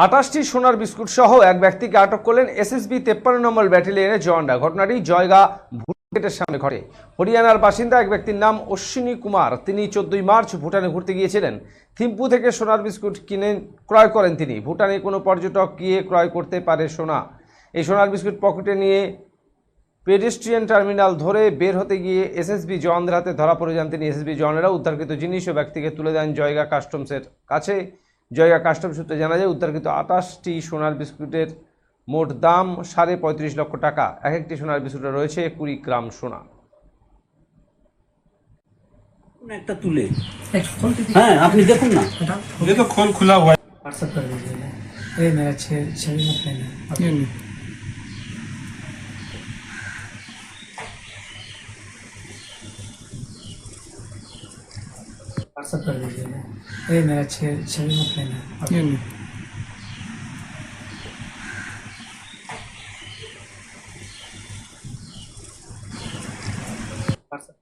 28টি সোনার বিস্কুট সহ এক ব্যক্তিকে আটক করলেন এসএসবি 53 নম্বর ব্যাটালিয়নের জওয়ানরা। ঘটনাটি জয়গা ভুটানের সামনে ঘটে। হরিয়ানার বাসিন্দা এক ব্যক্তির নাম অশ্বিনী কুমার। তিনি 14 মার্চ ভুটানে ঘুরতে গিয়েছিলেন। থিম্পু থেকে সোনার বিস্কুট ক্রয় করেন তিনি। ভুটানে কোনো পর্যটক গিয়ে ক্রয় করতে পারে সোনা। এই সোনার বিস্কুট পকেটে নিয়ে পেডেস্ট্রিয়ান টার্মিনাল ধরে বের হতে গিয়ে এসএসবি জওয়ানদের হাতে ধরা পড়ে যান তিনি। এসএসবি জওয়ানেরা উদ্ধারকৃত জিনিস ও ব্যক্তিকে তুলে দেন জয়গা কাস্টমসের কাছে। জয়গা কাস্টম সূত্রে জানা যায়, উদ্ধারকৃত 28টি সোনার বিস্কুটের মোট দাম 35.5 লক্ষ টাকা। এক একটি সোনার বিস্কুটে রয়েছে 20 গ্রাম সোনা। একটা তুলে হ্যাঁ আপনি দেখুন না, ये तो खोल खुला हुआ है। व्हाट्सएप कर दीजिएगा। ये मेरा छवि मत लेना। व्हाट्सएप कर दीजिएगा। ये मेरा छवि मत लेना। व्हाट्सएप